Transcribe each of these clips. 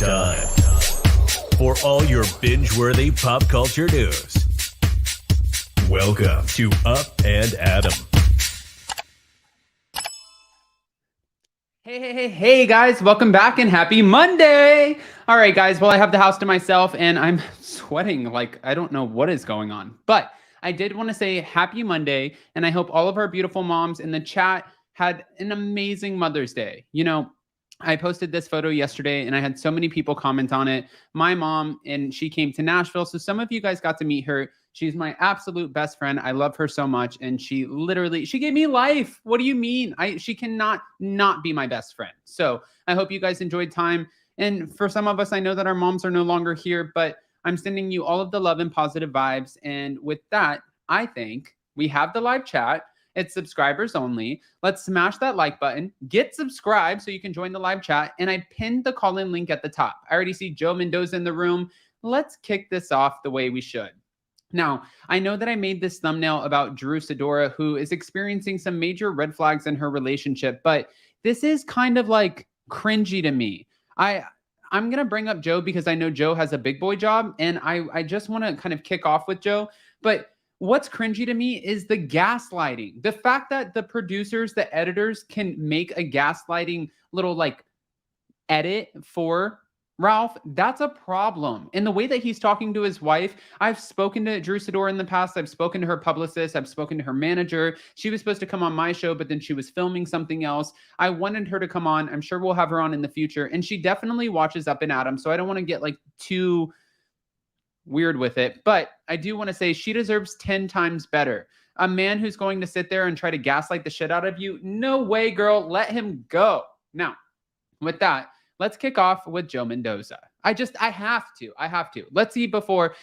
time for all your binge-worthy pop culture news. Welcome to Up and Adam. Hey, guys. Welcome back and happy Monday. All right, guys. Well, I have the house to myself and I'm sweating like I don't know what is going on. But I did want to say happy Monday, and I hope all of our beautiful moms in the chat had an amazing Mother's Day. You know, I posted this photo yesterday and I had so many people comment on it. My mom, and she came to Nashville. So some of you guys got to meet her. She's my absolute best friend. I love her so much. And she gave me life. What do you mean? She cannot not be my best friend. So I hope you guys enjoyed time. And for some of us, I know that our moms are no longer here, but I'm sending you all of the love and positive vibes. And with that, I think we have the live chat. It's subscribers only. Let's smash that like button, get subscribed so you can join the live chat. And I pinned the call-in link at the top. I already see Joe Mendoza in the room. Let's kick this off the way we should. Now, I know that I made this thumbnail about Sidora, who is experiencing some major red flags in her relationship, but this is kind of like cringy to me. I'm going to bring up Joe because I know Joe has a big boy job, and I just want to kind of kick off with Joe. But what's cringy to me is the gaslighting. The fact that the producers, the editors can make a gaslighting little like edit for Ralph, that's a problem. And the way that he's talking to his wife, I've spoken to Sidora in the past. I've spoken to her publicist. I've spoken to her manager. She was supposed to come on my show, but then she was filming something else. I wanted her to come on. I'm sure we'll have her on in the future. And she definitely watches Up and Adam. So I don't want to get like too weird with it. But I do want to say she deserves 10 times better. A man who's going to sit there and try to gaslight the shit out of you. No way, girl. Let him go. Now, with that, let's kick off with Joe Mendoza. I have to. Let's see before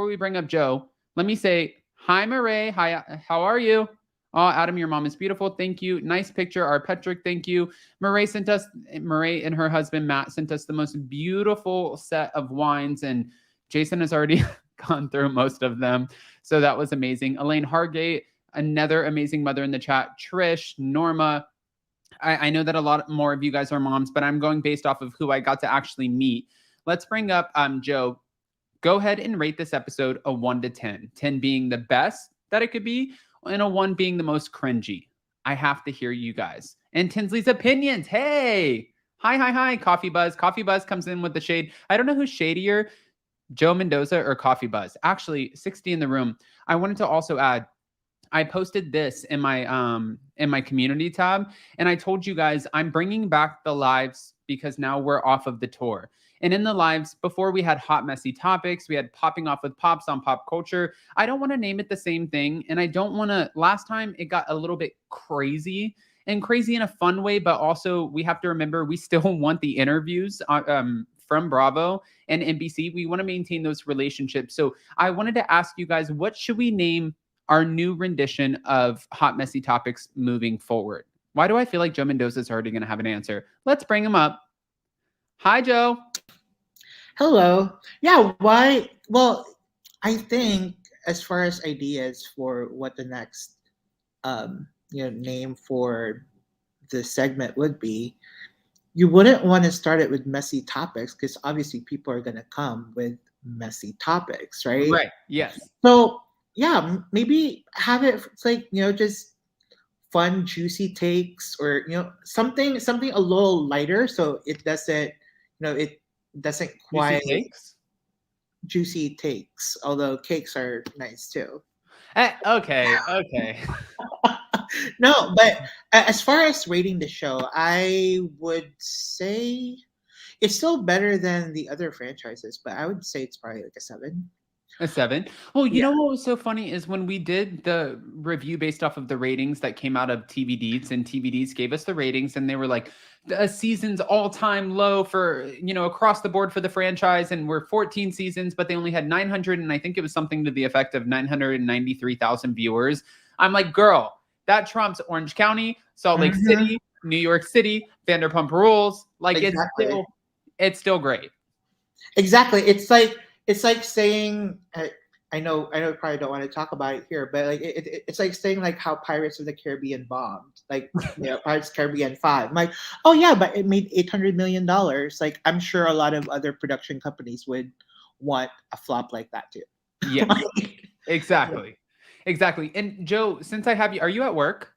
we bring up Joe, let me say, hi, Murray. Hi, how are you? Oh, Adam, your mom is beautiful. Thank you. Nice picture. Our Patrick, thank you. Murray and her husband, Matt, sent us the most beautiful set of wines, and Jason has already gone through most of them. So that was amazing. Elaine Hargate, another amazing mother in the chat. Trish, Norma, I know that a lot more of you guys are moms, but I'm going based off of who I got to actually meet. Let's bring up Joe. Go ahead and rate this episode a 1 to 10. 10 being the best that it could be, and a 1 being the most cringy. I have to hear you guys. And Tinsley's opinions. Hey, hi. Coffee Buzz. Coffee Buzz comes in with the shade. I don't know who's shadier, Joe Mendoza or Coffee Buzz. Actually, 60 in the room. I wanted to also add, I posted this in my community tab, and I told you guys I'm bringing back the lives because now we're off of the tour. And in the lives, before we had hot, messy topics, we had popping off with pops on pop culture. I don't want to name it the same thing, and I don't want to. Last time it got a little bit crazy in a fun way, but also we have to remember we still want the interviews from Bravo and NBC. We want to maintain those relationships. So I wanted to ask you guys, what should we name our new rendition of Hot Messy Topics moving forward? Why do I feel like Joe Mendoza is already going to have an answer? Let's bring him up. Hi, Joe. Hello. Yeah, why? Well, I think as far as ideas for what the next name for the segment would be, you wouldn't want to start it with messy topics because obviously people are going to come with messy topics, right? Right. Yes. So yeah, maybe have it like, just fun, juicy takes, or something a little lighter, so it doesn't quite juicy takes. Although cakes are nice too. Okay. No, but as far as rating the show, I would say it's still better than the other franchises, but I would say it's probably like a 7. A 7. Well, you know what was so funny is when we did the review based off of the ratings that came out of TV Deets, and TV Deets gave us the ratings, and they were like, a season's all-time low for, across the board for the franchise, and we're 14 seasons, but they only had 900, and I think it was something to the effect of 993,000 viewers. I'm like, girl, that trumps Orange County, Salt Lake City, New York City, Vanderpump Rules. Like, exactly. It's still great. Exactly. It's like saying I probably don't want to talk about it here, but like it's like saying like how Pirates of the Caribbean bombed, like Pirates of the Caribbean 5. I'm like, oh yeah, but it made $800 million. Like I'm sure a lot of other production companies would want a flop like that too. Yes, exactly. Exactly. And Joe, since I have you, are you at work?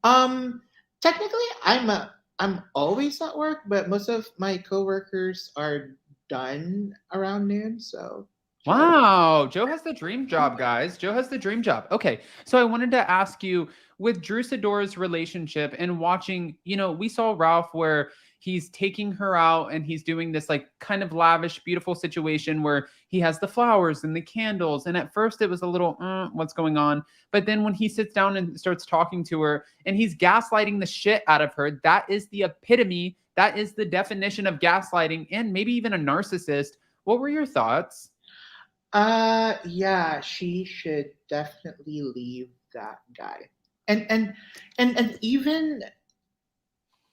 Um, Technically, I'm always at work, but most of my coworkers are done around noon. So sure. Wow, Joe has the dream job, guys. Joe has the dream job. Okay, so I wanted to ask you with Drew Sidora's relationship and watching, we saw Ralph where he's taking her out and he's doing this like kind of lavish, beautiful situation where he has the flowers and the candles. And at first it was a little, what's going on? But then when he sits down and starts talking to her and he's gaslighting the shit out of her, that is the epitome. That is the definition of gaslighting and maybe even a narcissist. What were your thoughts? Yeah, she should definitely leave that guy. And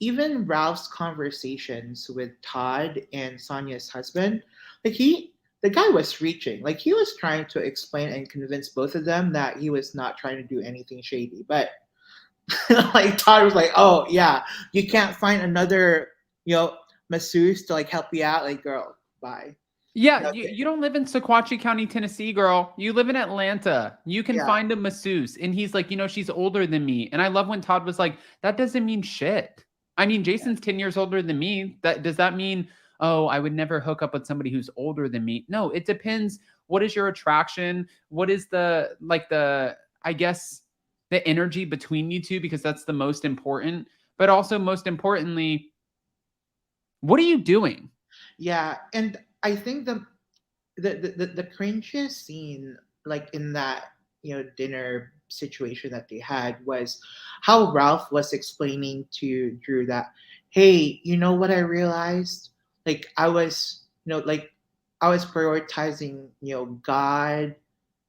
even Ralph's conversations with Todd and Sonya's husband, like the guy was reaching. Like he was trying to explain and convince both of them that he was not trying to do anything shady. But like Todd was like, "Oh yeah, you can't find another, masseuse to like help you out." Like, girl, bye. Yeah, you don't live in Sequatchie County, Tennessee, girl. You live in Atlanta. You can find a masseuse. And he's like, she's older than me. And I love when Todd was like, that doesn't mean shit. I mean, Jason's 10 years older than me. Does that mean, oh, I would never hook up with somebody who's older than me? No, it depends. What is your attraction? What is I guess, the energy between you two? Because that's the most important. But also, most importantly, what are you doing? Yeah, and I think the cringiest scene, like in that dinner situation that they had, was how Ralph was explaining to Drew that, hey, you know what I realized? Like I was, I was prioritizing, God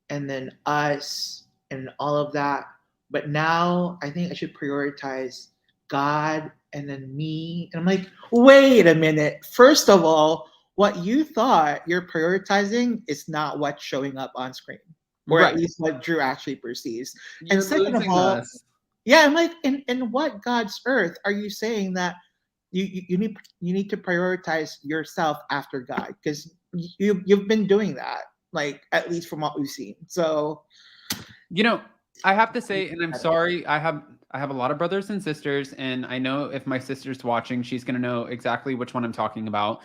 and then us and all of that, but now I think I should prioritize God and then me. And I'm like, wait a minute. First of all, what you thought you're prioritizing is not what's showing up on screen, or at least what Drew actually perceives. You're and second of all, I'm like, in what God's earth are you saying that you need to prioritize yourself after God? Because you've been doing that, like at least from what we've seen. So, I have to say, and I'm sorry, I have a lot of brothers and sisters, and I know if my sister's watching, she's going to know exactly which one I'm talking about.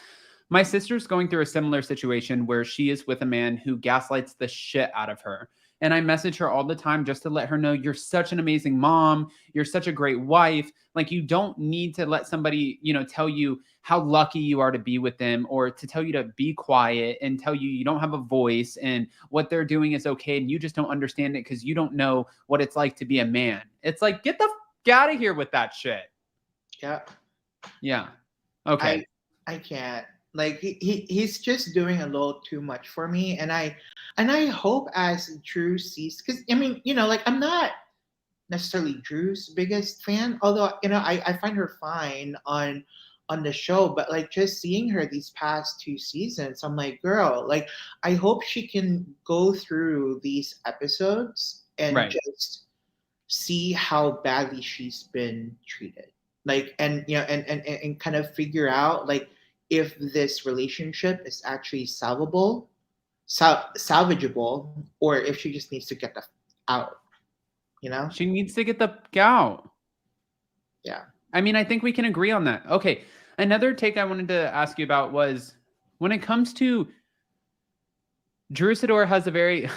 My sister's going through a similar situation where she is with a man who gaslights the shit out of her. And I message her all the time just to let her know, you're such an amazing mom. You're such a great wife. Like, you don't need to let somebody, tell you how lucky you are to be with them, or to tell you to be quiet and tell you you don't have a voice and what they're doing is okay. And you just don't understand it because you don't know what it's like to be a man. It's like, get the f out of here with that shit. Yeah. Yeah. Okay. I can't. Like he's just doing a little too much for me, and I hope as Drew sees, because I mean, like I'm not necessarily Drew's biggest fan, although I find her fine on the show, but like just seeing her these past 2 seasons, I'm like, girl, like I hope she can go through these episodes and just see how badly she's been treated, like, and and kind of figure out like if this relationship is actually salvageable, or if she just needs to get the out. She needs to get the out. Yeah. I mean, I think we can agree on that. Okay. Another take I wanted to ask you about was when it comes to Drew Sidora has a very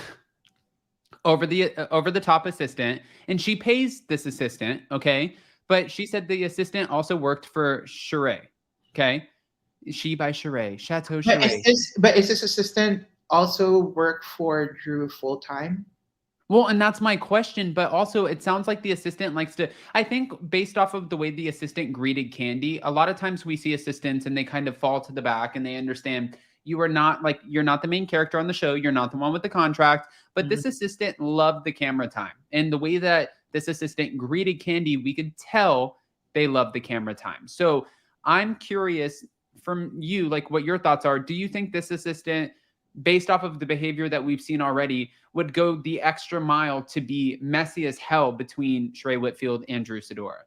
over the top assistant, and she pays this assistant. Okay. But she said the assistant also worked for HWY. Okay. She by HWY, Chateau HWY. But is this assistant also work for Drew full time? Well, and that's my question, but also it sounds like the assistant likes to, I think based off of the way the assistant greeted Kandi, a lot of times we see assistants and they kind of fall to the back and they understand you're not the main character on the show. You're not the one with the contract, but this assistant loved the camera time. And the way that this assistant greeted Kandi, we could tell they loved the camera time. So I'm curious from you, like what your thoughts are. Do you think this assistant based off of the behavior that we've seen already, would go the extra mile to be messy as hell between Sheree Whitfield and Drew Sidora.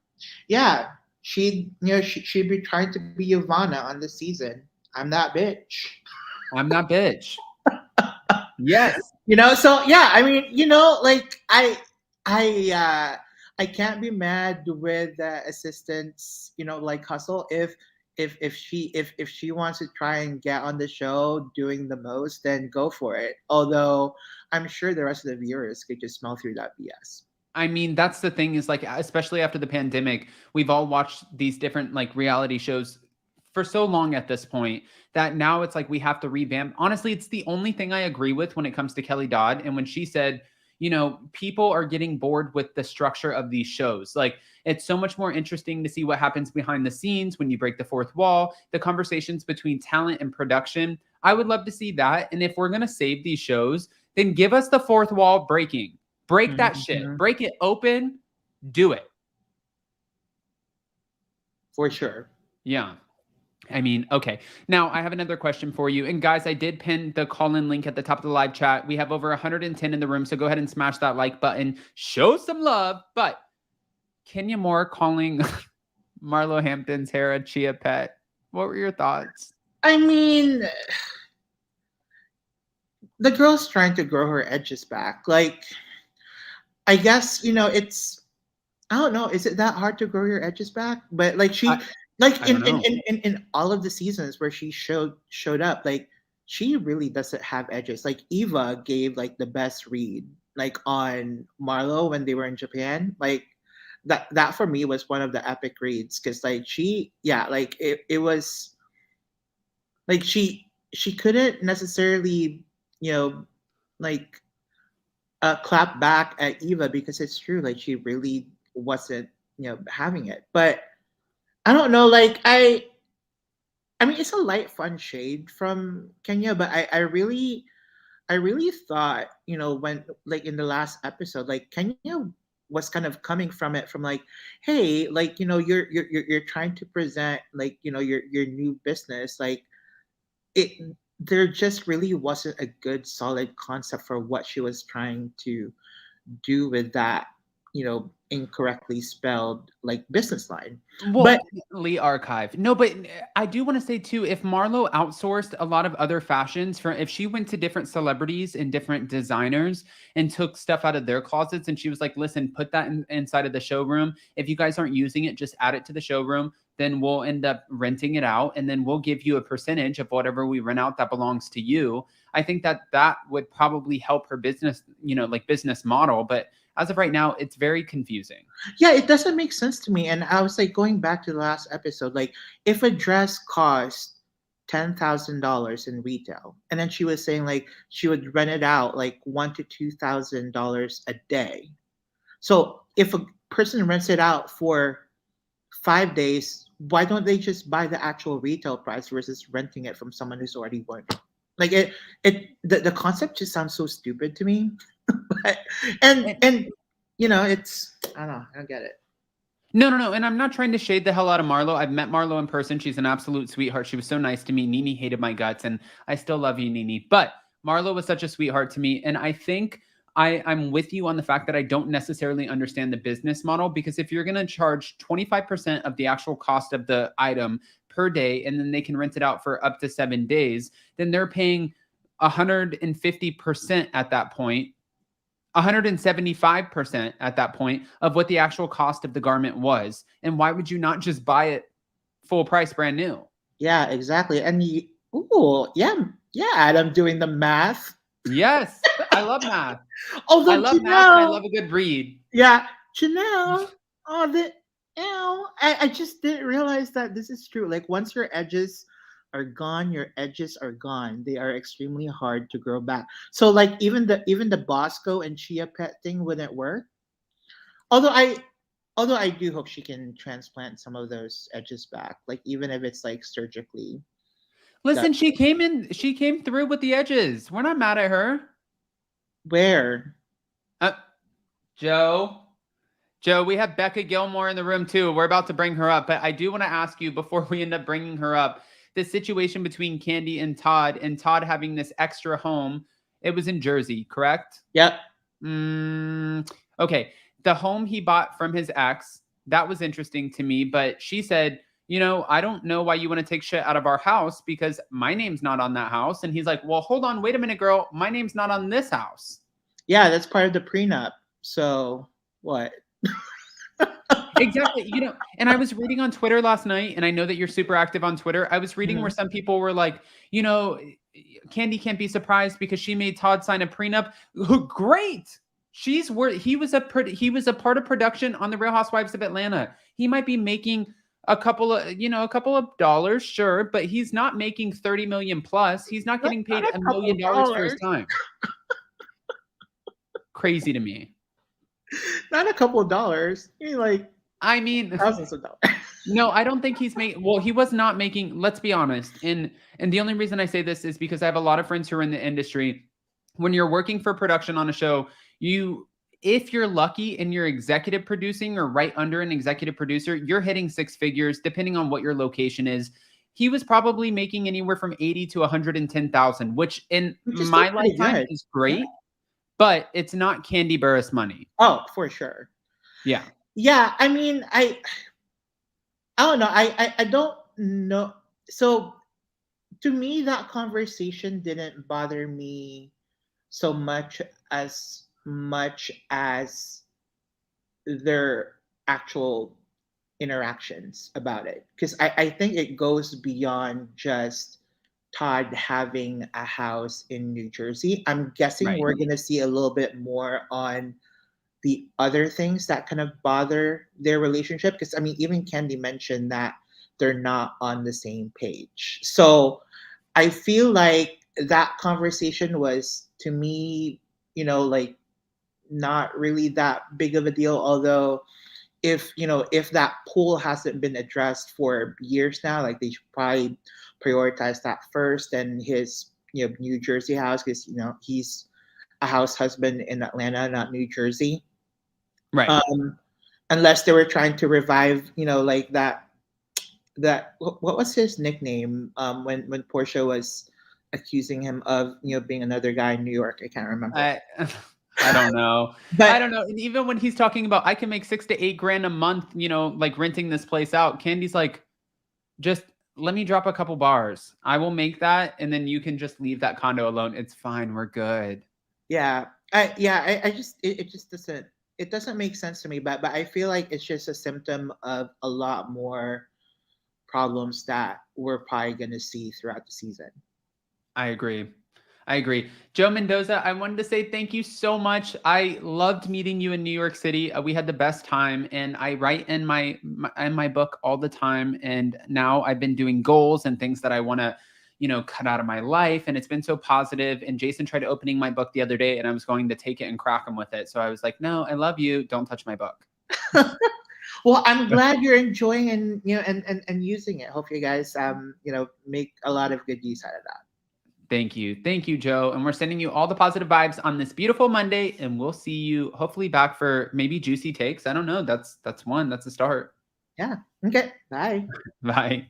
Yeah, she'd be trying to be Ivana on the season. I'm that bitch. I'm that bitch. Yes. So yeah, I mean, like I can't be mad with the assistants, like hustle if she wants to try and get on the show doing the most, then go for it. Although I'm sure the rest of the viewers could just smell through that BS. I mean, that's the thing is like, especially after the pandemic, we've all watched these different like reality shows for so long at this point that now it's like we have to revamp. Honestly, it's the only thing I agree with when it comes to Kelly Dodd. And when she said, people are getting bored with the structure of these shows. Like, it's so much more interesting to see what happens behind the scenes when you break the fourth wall, the conversations between talent and production. I would love to see that. And if we're going to save these shows, then give us the fourth wall breaking. Break that shit. Break it open. Do it. For sure. Yeah. I mean, okay. Now, I have another question for you. And guys, I did pin the call-in link at the top of the live chat. We have over 110 in the room, so go ahead and smash that like button. Show some love. But Kenya Moore calling Marlo Hampton's hair a chia pet. What were your thoughts? I mean, the girl's trying to grow her edges back. Like, I guess, it's, I don't know. Is it that hard to grow your edges back? But like in all of the seasons where she showed up, like she really doesn't have edges. Like Eva gave like the best read like on Marlo when they were in Japan. Like that for me was one of the epic reads because like it was like she couldn't necessarily like clap back at Eva because it's true, like she really wasn't having it. But I don't know, like I mean it's a light fun shade from Kenya, but I really thought when like in the last episode, like Kenya was kind of coming from it from like, hey, like you're trying to present like your new business, like it there just really wasn't a good solid concept for what she was trying to do with that incorrectly spelled like business line. Well, But Lee Archive. No, but I do want to say too, if Marlo outsourced a lot of other fashions, if she went to different celebrities and different designers and took stuff out of their closets and she was like, listen, put that inside of the showroom. If you guys aren't using it, just add it to the showroom. Then we'll end up renting it out and then we'll give you a percentage of whatever we rent out that belongs to you. I think that would probably help her business, like business model. But as of right now, it's very confusing. Yeah, it doesn't make sense to me. And I was like going back to the last episode, like if a dress cost $10,000 in retail, and then she was saying like she would rent it out like $1,000 to $2,000 a day. So if a person rents it out for 5 days, why don't they just buy the actual retail price versus renting it from someone who's already working? Like the concept just sounds so stupid to me. But, and it's I don't get it. No. And I'm not trying to shade the hell out of Marlo. I've met Marlo in person. She's an absolute sweetheart. She was so nice to me. Nene hated my guts, and I still love you, Nene. But Marlo was such a sweetheart to me. And I think I'm with you on the fact that I don't necessarily understand the business model, because if you're going to charge 25% of the actual cost of the item per day, and then they can rent it out for up to 7 days, then they're paying 150% at that point. 175% at that point of what the actual cost of the garment was. And why would you not just buy it full price, brand new? Yeah, exactly. And Adam doing the math. Yes, I love math. Although I love math and I love a good read. Yeah, Janelle. I just didn't realize that this is true. Like once your edges are gone, your edges are gone. They are extremely hard to grow back. So like even the Bosco and Chia Pet thing wouldn't work. Although I do hope she can transplant some of those edges back, like even if it's like surgically. Listen, she came through with the edges. We're not mad at her. Where? Joe, we have Becca Gilmore in the room too. We're about to bring her up, but I do want to ask you before we end up bringing her up, the situation between Kandi and Todd having this extra home. It was in Jersey, correct? Yep. Okay. The home he bought from his ex, that was interesting to me, but she said, you know, I don't know why you want to take shit out of our house because my name's not on that house. And he's like, well, hold on, wait a minute, girl. My name's not on this house. Yeah, that's part of the prenup. So what? Exactly. You know, and I was reading on Twitter last night, and I know that you're super active on Twitter. I was reading where some people were like, you know, Kandi can't be surprised because she made Todd sign a prenup. Great. He was a part of production on the Real Housewives of Atlanta. He might be making a couple of dollars, sure, but he's not making 30 million plus. He's not getting paid $1 million for his time. Crazy to me. Not a couple of dollars. I mean, thousands of dollars. No, I don't think he's making. Well, he was not making. Let's be honest. And the only reason I say this is because I have a lot of friends who are in the industry. When you're working for production on a show, if you're lucky and you're executive producing or right under an executive producer, you're hitting six figures, depending on what your location is. He was probably making anywhere from 80 to 110,000, which in my lifetime is great, but it's not Kandi Burruss money. Oh, for sure. Yeah. Yeah. I mean, I don't know. I don't know. So to me, that conversation didn't bother me so much as their actual interactions about it. Because I think it goes beyond just Todd having a house in New Jersey. I'm guessing we're going to see a little bit more on the other things that kind of bother their relationship. Because, I mean, even Kandi mentioned that they're not on the same page. So I feel like that conversation was, to me, like, not really that big of a deal. Although if that pool hasn't been addressed for years now, like, they should probably prioritize that first, and his New Jersey house, because he's a house husband in Atlanta, not New Jersey. Right. Unless they were trying to revive, like that what was his nickname when Portia was accusing him of being another guy in New York. I can't remember. I don't know. But I don't know. And even when he's talking about I can make $6,000 to $8,000 a month, like renting this place out, Kandi's like, just let me drop a couple bars. I will make that, and then you can just leave that condo alone. It's fine. We're good. Yeah. It doesn't make sense to me, but I feel like it's just a symptom of a lot more problems that we're probably going to see throughout the season. I agree. Joe Mendoza, I wanted to say thank you so much. I loved meeting you in New York City. We had the best time, and I write in my book all the time. And now I've been doing goals and things that I want to, cut out of my life. And it's been so positive. And Jason tried opening my book the other day, and I was going to take it and crack him with it. So I was like, no, I love you. Don't touch my book. Well, I'm glad you're enjoying and using it. Hope you guys make a lot of good use out of that. Thank you, Joe. And we're sending you all the positive vibes on this beautiful Monday, and we'll see you hopefully back for maybe juicy takes. I don't know. That's a start. Yeah. Okay. Bye. Bye.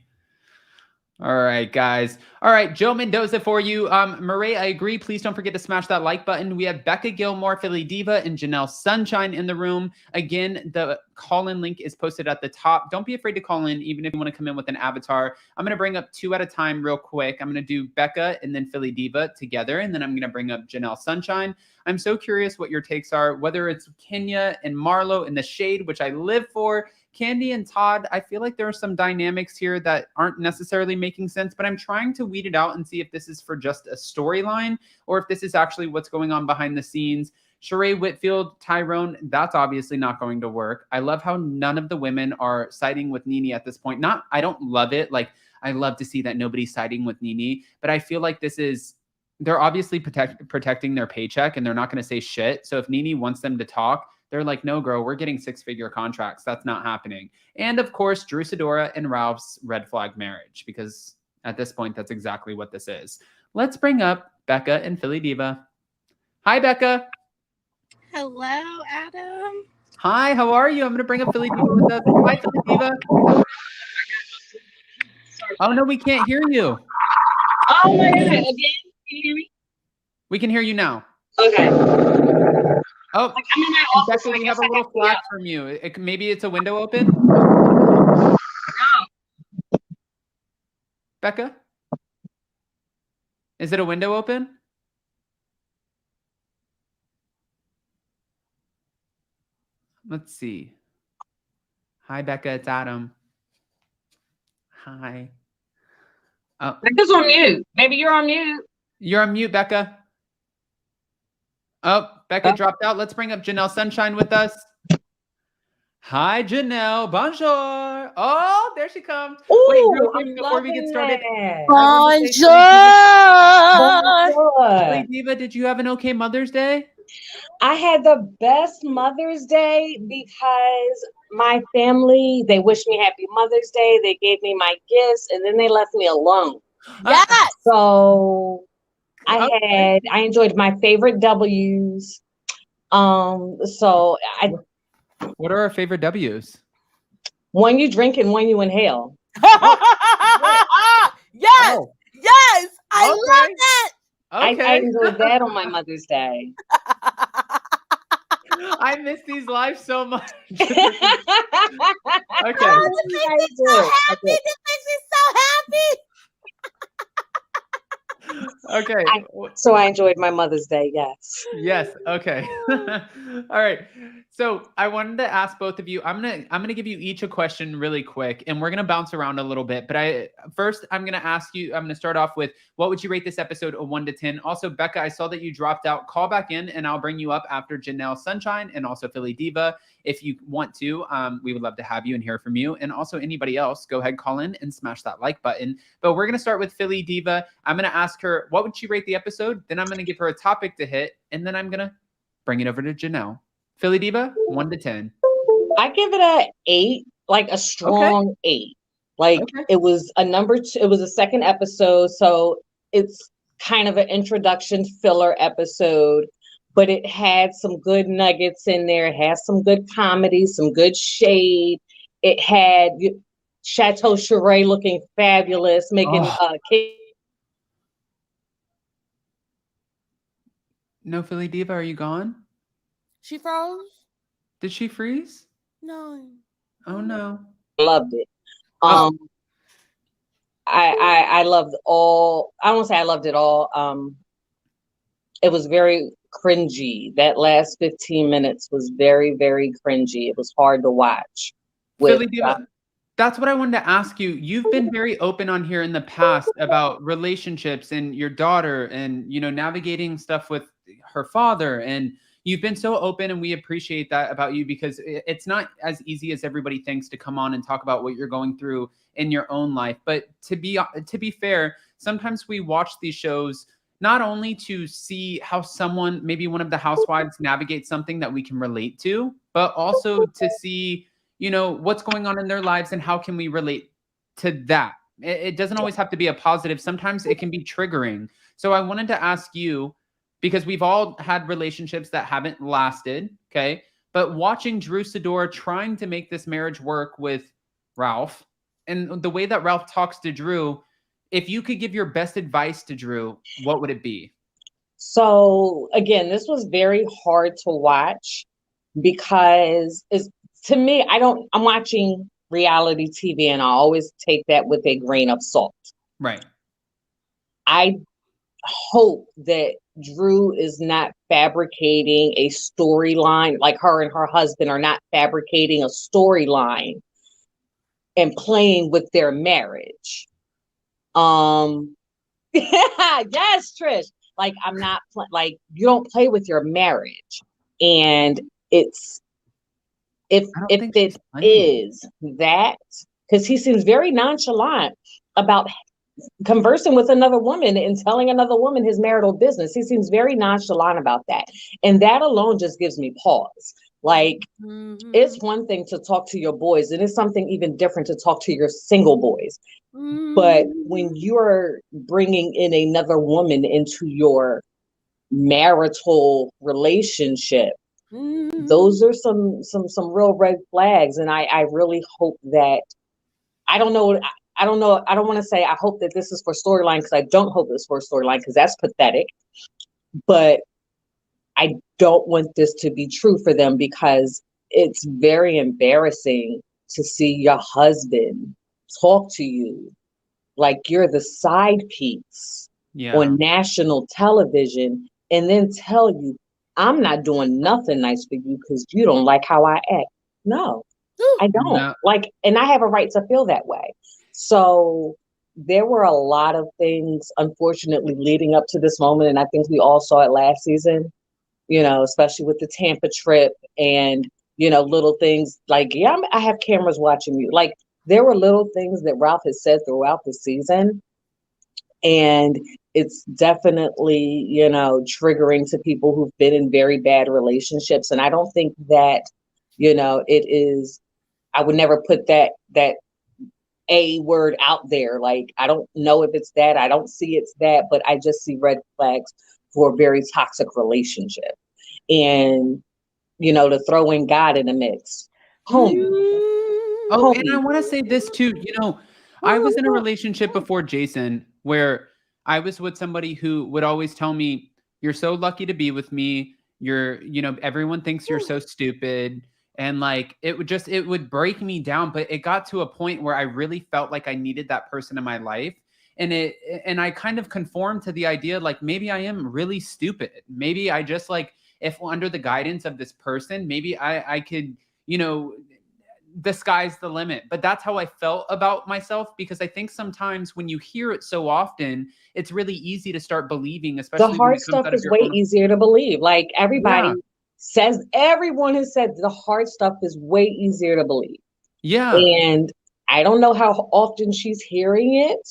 All right, guys. All right, Joe Mendoza for you. Murray, I agree. Please don't forget to smash that like button. We have Becca Gilmore, Philly Diva, and Janelle Sunshine in the room. Again, the call-in link is posted at the top. Don't be afraid to call in, even if you want to come in with an avatar. I'm going to bring up two at a time real quick. I'm going to do Becca and then Philly Diva together, and then I'm going to bring up Janelle Sunshine. I'm so curious what your takes are, whether it's Kenya and Marlo in the shade, which I live for, Kandi and Todd. I feel like there are some dynamics here that aren't necessarily making sense, but I'm trying to weed it out and see if this is for just a storyline or if this is actually what's going on behind the scenes. Sheree Whitfield, Tyrone, that's obviously not going to work. I love how none of the women are siding with Nene at this point. I don't love it. Like, I love to see that nobody's siding with Nene, but I feel like they're obviously protecting their paycheck, and they're not going to say shit. So if Nene wants them to talk, they're like, no, girl, we're getting 6-figure contracts. That's not happening. And of course, Drew Sidora and Ralph's red flag marriage, because at this point, that's exactly what this is. Let's bring up Becca and Philly Diva. Hi, Becca. Hello, Adam. Hi, how are you? I'm going to bring up Philly Diva with us. Hi, Philly Diva. Sorry. Oh no, we can't hear you. Oh my God! Again, can you hear me? We can hear you now. Okay. Oh, Like, I'm in my and office, Becca, so I we guess have a I little have to be flash out. from you. Maybe it's a window open. Becca, is it a window open? Let's see. Hi, Becca. It's Adam. Hi. Oh, Becca's on mute. Maybe you're on mute. you're on mute, Becca. Oh, Becca dropped out. Let's bring up Janelle Sunshine with us. Hi, Janelle. Bonjour. Oh, there she comes. Wait, real Ooh, quick I'm before we get loving started. that. I want to say, Philly Diva, did you have an okay Mother's Day? I had the best Mother's Day because my family, they wished me happy Mother's Day. They gave me my gifts and then they left me alone. Yes. So Okay. I enjoyed my favorite W's. So What are our favorite W's? one you drink and one you inhale. Yes, Oh, yes, I okay. love that. Okay. I enjoyed that on my Mother's Day. I miss these lives so much. Okay. Oh, this makes me so happy. This makes me so happy. Okay. So I enjoyed my Mother's Day, yes. Yes. Okay. All right. So I wanted to ask both of you. I'm gonna give you each a question really quick, and we're gonna bounce around a little bit. But I'm gonna ask you. I'm gonna start off with what would you rate this episode a 1 to 10? Also, Becca, I saw that you dropped out. Call back in, and I'll bring you up after Janelle Sunshine and also Philly Diva. If you want to, we would love to have you and hear from you. And also anybody else, go ahead, call in and smash that like button. But we're gonna start with Philly Diva. I'm gonna ask her what would she rate the episode. Then I'm gonna give her a topic to hit, and then I'm gonna bring it over to Janelle. Philly Diva, 1 to 10. I give it a 8, like a strong 8. Like it was a number 2, it was a second episode, so it's kind of an introduction filler episode, but it had some good nuggets in there. It had some good comedy, some good shade. It had Chateau Cheray looking fabulous, making No, Philly Diva, are you gone? She froze? Did she freeze? No. Oh no. Loved it. Oh. I loved all. I won't say I loved it all. It was very cringy. That last 15 minutes was very, very cringy. It was hard to watch. Philly Diva, that's what I wanted to ask you. You've been very open on here in the past about relationships and your daughter and, you know, navigating stuff with her father. And you've been so open, and we appreciate that about you, because it's not as easy as everybody thinks to come on and talk about what you're going through in your own life. But to be fair, sometimes we watch these shows not only to see how someone, maybe one of the housewives, navigates something that we can relate to, but also to see, you know, what's going on in their lives and how can we relate to that. It doesn't always have to be a positive. Sometimes it can be triggering. So I wanted to ask you, because we've all had relationships that haven't lasted, okay? But watching Drew Sidora trying to make this marriage work with Ralph, and the way that Ralph talks to Drew, if you could give your best advice to Drew, what would it be? So again, this was very hard to watch because to me, I'm watching reality TV and I always take that with a grain of salt. Right. I hope that Drew is not fabricating a storyline, like her and her husband are not fabricating a storyline and playing with their marriage. Yes, Trish. Like I'm not like you don't play with your marriage, and it's if it is that, because he seems very nonchalant about conversing with another woman and telling another woman his marital business. He seems very nonchalant about that, and that alone just gives me pause. Like it's one thing to talk to your boys, and it's something even different to talk to your single boys. But when you're bringing in another woman into your marital relationship, those are some real red flags. And I really hope that, I don't know, I don't know. I don't want to say I hope that this is for storyline, because I don't hope it's for storyline, because that's pathetic. But I don't want this to be true for them, because it's very embarrassing to see your husband talk to you like you're the side piece on national television, and then tell you, I'm not doing nothing nice for you because you don't like how I act. No, I don't. No. Like, and I have a right to feel that way. So there were a lot of things, unfortunately, leading up to this moment. And I think we all saw it last season, you know, especially with the Tampa trip and, you know, little things like, I have cameras watching you. Like, there were little things that Ralph has said throughout the season. And it's definitely, you know, triggering to people who've been in very bad relationships. And I don't think that, you know, it is, I would never put that A word out there. Like, I don't know if it's that, I don't see it's that, but I just see red flags for a very toxic relationship. And, you know, to throw in God in the mix. Oh, and I want to say this too. You know, I was in a relationship before Jason where I was with somebody who would always tell me, "You're so lucky to be with me. You know, everyone thinks you're so stupid." And like, it would break me down. But it got to a point where I really felt like I needed that person in my life. And I kind of conformed to the idea, like, maybe I am really stupid. Maybe I just, like, if under the guidance of this person, maybe I could, you know, the sky's the limit. But that's how I felt about myself, because I think sometimes when you hear it so often, it's really easy to start believing, especially the hard stuff is way easier to believe. Like, everybody says, everyone has said the hard stuff is way easier to believe. Yeah. And I don't know how often she's hearing it.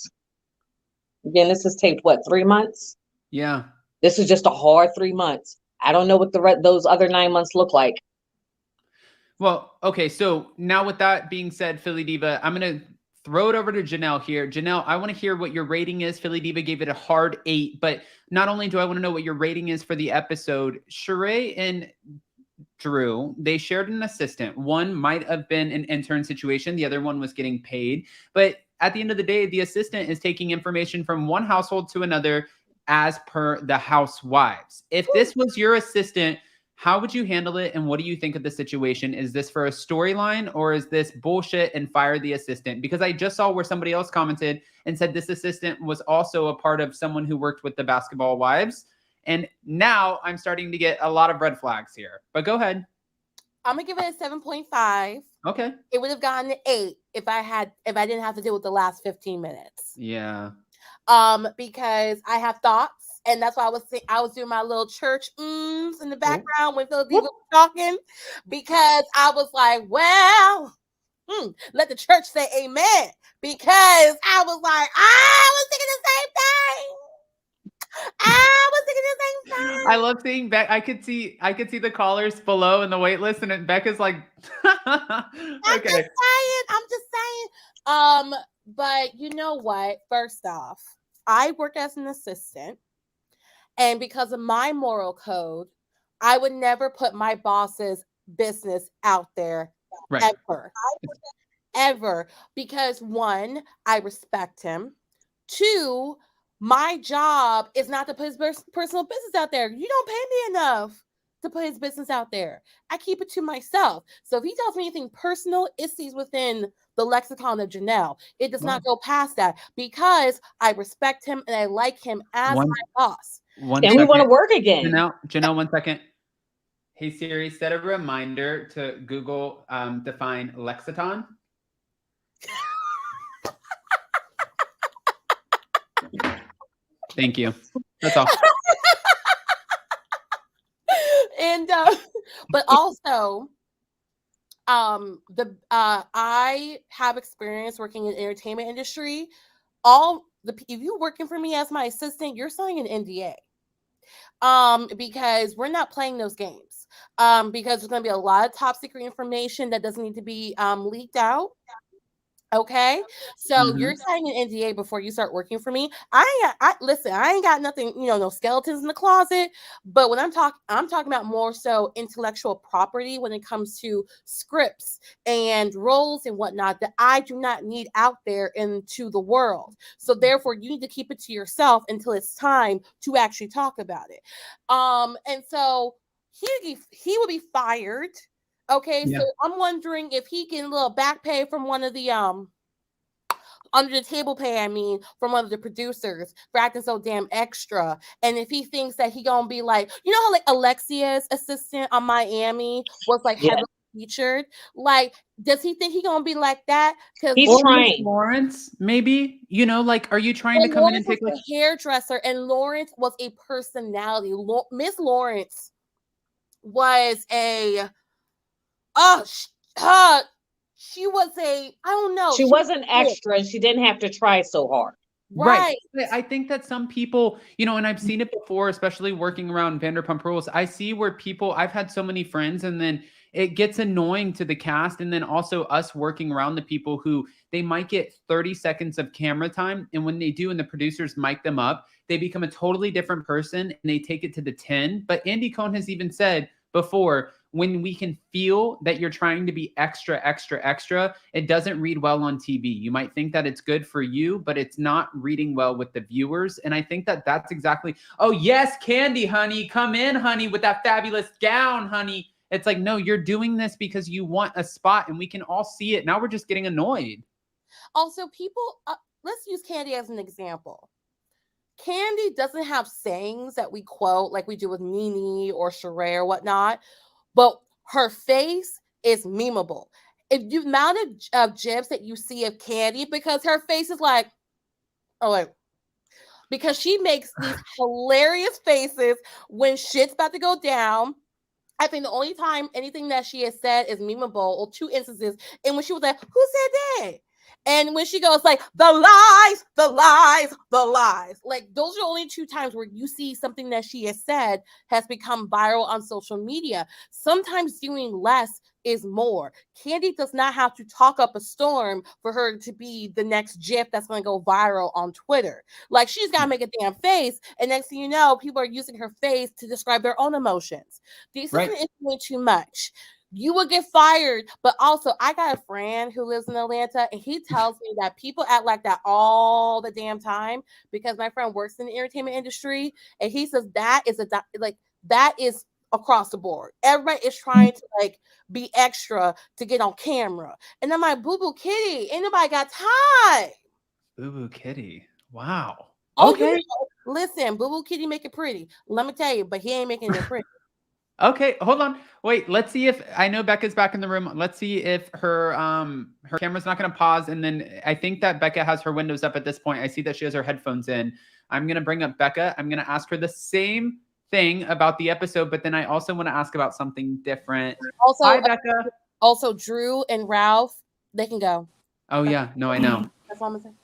Again, this is taped, what, 3 months? Yeah. This is just a hard 3 months. I don't know what those other 9 months look like. Well, okay. So now with that being said, Philly Diva, I'm going to throw it over to Janelle here. Janelle, I want to hear what your rating is. Philly Diva gave it a hard 8, but not only do I want to know what your rating is for the episode, Sheree and Drew, they shared an assistant. One might have been an intern situation. The other one was getting paid. But at the end of the day, the assistant is taking information from one household to another as per the housewives. If this was your assistant, how would you handle it? And what do you think of the situation? Is this for a storyline, or is this bullshit and fire the assistant? Because I just saw where somebody else commented and said this assistant was also a part of someone who worked with the basketball wives. And now I'm starting to get a lot of red flags here, but go ahead. I'm gonna give it a 7.5. Okay. It would have gotten an 8 if I didn't have to deal with the last 15 minutes. Yeah. Because I have thoughts. And that's why I was doing my little church in the background when Phil Diva was talking, because I was like, well, let the church say amen. Because I was like, I was thinking the same thing. I love seeing Beck. I could see the callers below in the wait list, and Becca's like, okay. I'm just saying. But you know what? First off, I work as an assistant. And because of my moral code, I would never put my boss's business out there ever. Because 1, I respect him. 2, my job is not to put his personal business out there. You don't pay me enough to put his business out there. I keep it to myself. So if he tells me anything personal, it stays within the lexicon of Janelle. It does not go past that, because I respect him and I like him as my boss. And we want to work again. Janelle, 1 second. Hey Siri, set a reminder to Google define lexicon. Thank you. That's all. And but also, I have experience working in the entertainment industry. If you're working for me as my assistant, you're signing an NDA. Because we're not playing those games. Because there's going to be a lot of top secret information that doesn't need to be leaked out. Okay, so you're signing an NDA before you start working for me. Listen. I ain't got nothing, no skeletons in the closet. But when I'm talking about more so intellectual property when it comes to scripts and roles and whatnot that I do not need out there into the world. So therefore, you need to keep it to yourself until it's time to actually talk about it. And so he would be fired. Okay, Yeah. so I'm wondering if he can a little back pay from one of the under the table pay, from one of the producers for acting so damn extra. And if he thinks that he gonna be like, how like Alexia's assistant on Miami was like heavily featured, like, does he think he gonna be like that? Because He's trying. Lawrence, maybe, like, are you trying to come Lawrence in and take was a hairdresser, and Lawrence was a personality. Miss Lawrence was a she was I don't know. She wasn't extra. She didn't have to try so hard. Right. I think that some people, and I've seen it before, especially working around Vanderpump Rules. I see where I've had so many friends, and then it gets annoying to the cast. And then also us working around the people who they might get 30 seconds of camera time. And when they do, and the producers mic them up, they become a totally different person and they take it to the 10. But Andy Cohen has even said before, when we can feel that you're trying to be extra, extra, extra, it doesn't read well on TV. You might think that it's good for you, but it's not reading well with the viewers. And I think that that's exactly, oh yes, Kandi, honey, come in, honey, with that fabulous gown, honey. It's like, no, you're doing this because you want a spot and we can all see it. Now we're just getting annoyed. Also, people, let's use Kandi as an example. Kandi doesn't have sayings that we quote like we do with Nene or Sheree or whatnot, but her face is memeable. If you amount of gifs that you see of Kandi, because her face is like, because she makes these hilarious faces when shit's about to go down. I think the only time anything that she has said is memeable, or 2 instances, and when she was like, who said that? And when she goes like, the lies, the lies, the lies. Like, those are only 2 times where you see something that she has said has become viral on social media. Sometimes doing less is more. Kandi does not have to talk up a storm for her to be the next GIF that's going to go viral on Twitter. Like, she's got to make a damn face, and next thing you know, people are using her face to describe their own emotions. This isn't doing too much. You will get fired. But also, I got a friend who lives in Atlanta, and he tells me that people act like that all the damn time, because my friend works in the entertainment industry, and he says that is across the board. Everybody is trying to like be extra to get on camera. And I'm like, boo boo kitty, ain't nobody got time. Boo boo kitty. Wow. Oh, okay. Listen, boo boo kitty make it pretty. Let me tell you, but he ain't making it pretty. Okay, hold on. Wait, let's see if I know Becca's back in the room. Let's see if her camera's not going to pause. And then I think that Becca has her windows up at this point. I see that she has her headphones in. I'm going to bring up Becca. I'm going to ask her the same thing about the episode, but then I also want to ask about something different. Also, hi, Becca. Also, Drew and Ralph, they can go. Oh yeah, no, I know. That's all I'm saying.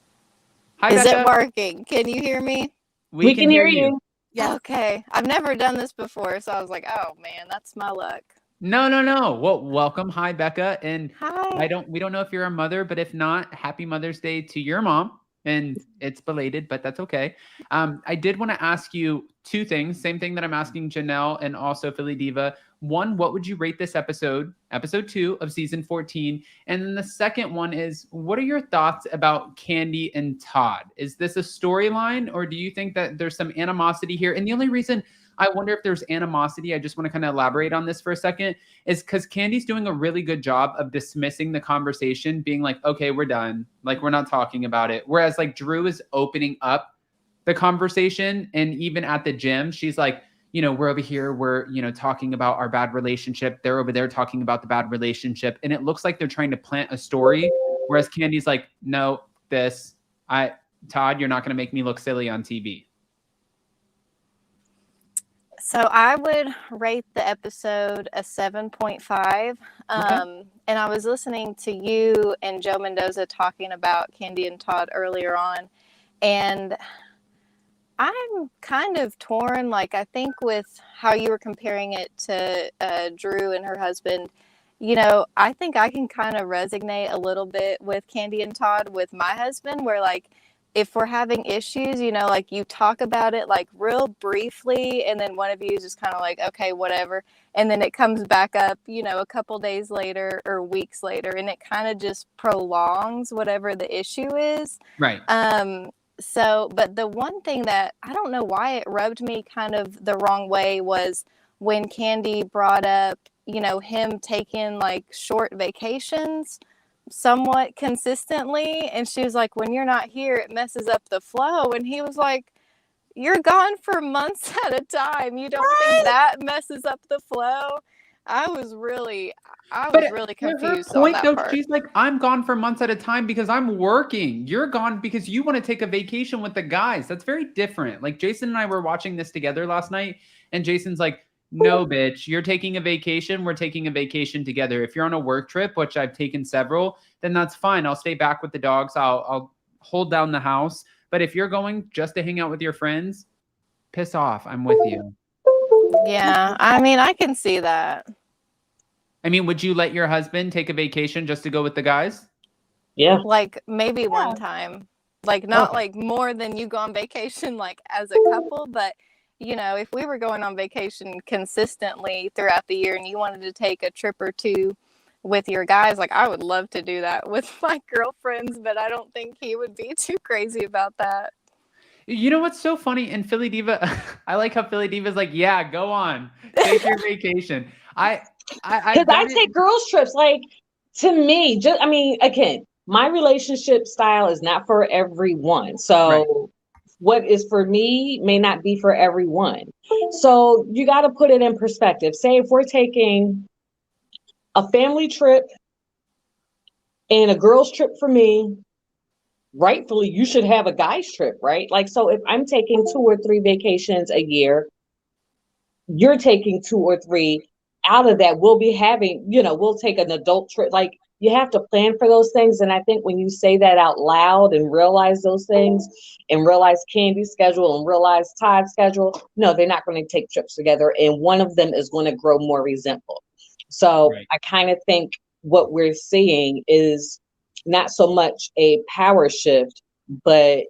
Hi, Is Becca. it working? Can you hear me? We can hear you. Yeah. Okay. I've never done this before, so I was like, oh man, that's my luck. No. Well, welcome. Hi, Becca. And hi. we don't know if you're a mother, but if not, happy Mother's Day to your mom. And it's belated, but that's okay. I did want to ask you 2 things. Same thing that I'm asking Janelle and also Philly Diva. 1, what would you rate this episode 2 of season 14? And then the second one is, what are your thoughts about Kandi and Todd? Is this a storyline, or do you think that there's some animosity here? And the only reason I wonder if there's animosity, I just want to kind of elaborate on this for a second, is because Kandi's doing a really good job of dismissing the conversation, being like, okay, we're done. Like, we're not talking about it. Whereas like Drew is opening up the conversation. And even at the gym, she's like, we're over here, we're, talking about our bad relationship. They're over there talking about the bad relationship. And it looks like they're trying to plant a story. Whereas Kandi's like, no, Todd, you're not going to make me look silly on TV. So I would rate the episode a 7.5. And I was listening to you and Joe Mendoza talking about Kandi and Todd earlier on. And I'm kind of torn. Like, I think with how you were comparing it to Drew and her husband, you know, I think I can kind of resonate a little bit with Kandi and Todd with my husband, where like if we're having issues, you know, like you talk about it like real briefly, and then one of you is just kind of like, okay, whatever. And then it comes back up, you know, a couple days later or weeks later, and it kind of just prolongs whatever the issue is. Right. So, but the one thing that I don't know why it rubbed me kind of the wrong way was when Kandi brought up, you know, him taking like short vacations somewhat consistently. And she was like, when you're not here, it messes up the flow. And he was like, you're gone for months at a time. You don't think that messes up the flow? I was really confused. Her point on that though, part. she's like, I'm gone for months at a time because I'm working. You're gone because you want to take a vacation with the guys. That's very different. Like Jason and I were watching this together last night, and Jason's like, no, bitch, you're taking a vacation. We're taking a vacation together. If you're on a work trip, which I've taken several, then that's fine. I'll stay back with the dogs. I'll hold down the house. But if you're going just to hang out with your friends, piss off. I'm with you. Yeah, I mean, I can see that. I mean, would you let your husband take a vacation just to go with the guys? Yeah. Like maybe one time. Like not like more than you go on vacation like as a couple, but you know, if we were going on vacation consistently throughout the year and you wanted to take a trip or two with your guys, like I would love to do that with my girlfriends, but I don't think he would be too crazy about that. You know what's so funny? In Philly Diva, I like how Philly Diva's like, yeah, go on. Take your vacation. Because I take girls trips. Like, to me, just, I mean, again, my relationship style is not for everyone. So what is for me may not be for everyone. So you got to put it in perspective. Say if we're taking a family trip and a girls trip for me, rightfully, you should have a guy's trip, right? Like, so if I'm taking 2 or 3 vacations a year, you're taking 2 or 3 out of that. We'll be having, you know, we'll take an adult trip. Like, you have to plan for those things. And I think when you say that out loud and realize those things and realize Kandi's schedule and realize Todd's schedule, no, they're not going to take trips together. And one of them is going to grow more resentful. So I kind of think what we're seeing is not so much a power shift, but,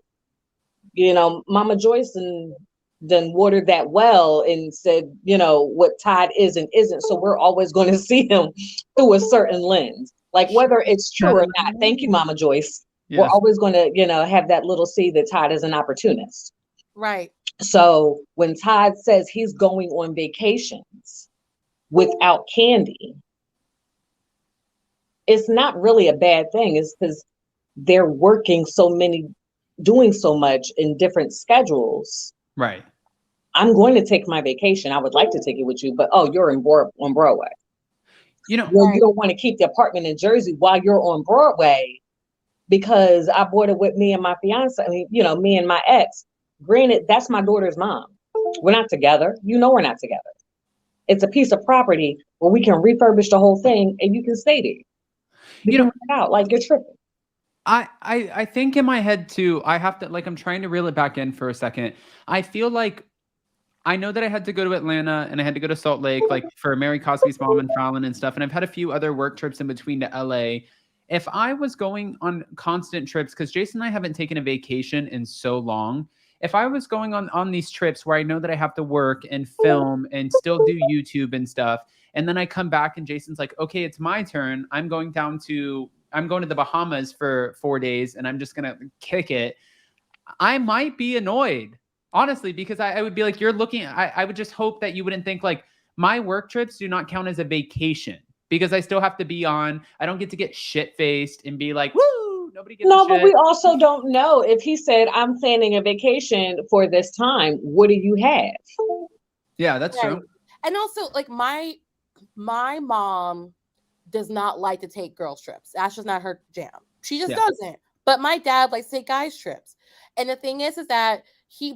you know, Mama Joyce and then watered that well and said, you know, what Todd is and isn't. So we're always going to see him through a certain lens, like whether it's true or not. Thank you, Mama Joyce. Yes. We're always going to, you know, have that little seed that Todd is an opportunist. Right. So when Todd says he's going on vacations without Kandi, it's not really a bad thing. It's because they're working doing so much in different schedules. Right. I'm going to take my vacation. I would like to take it with you, but you're on Broadway. You know, you don't want to keep the apartment in Jersey while you're on Broadway because I bought it with me and my fiance. I mean, you know, me and my ex. Granted, that's my daughter's mom. We're not together. You know, we're not together. It's a piece of property where we can refurbish the whole thing and you can stay there. You know, out like you're tripping. I think in my head too, I have to, like, I'm trying to reel it back in for a second. I feel like I know that I had to go to Atlanta and I had to go to Salt Lake, like for Mary Cosby's mom and Fallon and stuff. And I've had a few other work trips in between to LA. If I was going on constant trips, because Jason and I haven't taken a vacation in so long. If I was going on these trips where I know that I have to work and film and still do YouTube and stuff, and then I come back and Jason's like, okay, it's my turn. I'm going to the Bahamas for 4 days and I'm just going to kick it. I might be annoyed, honestly, because I would be like, you're looking, I would just hope that you wouldn't think like my work trips do not count as a vacation because I still have to be on. I don't get to get shit faced and be like, woo, nobody gets No, shit. but we also don't know if he said, I'm planning a vacation for this time. What do you have? Yeah, that's true. And also like my mom does not like to take girls trips. That's just not her jam. She just doesn't. But my dad likes to take guys trips. And the thing is that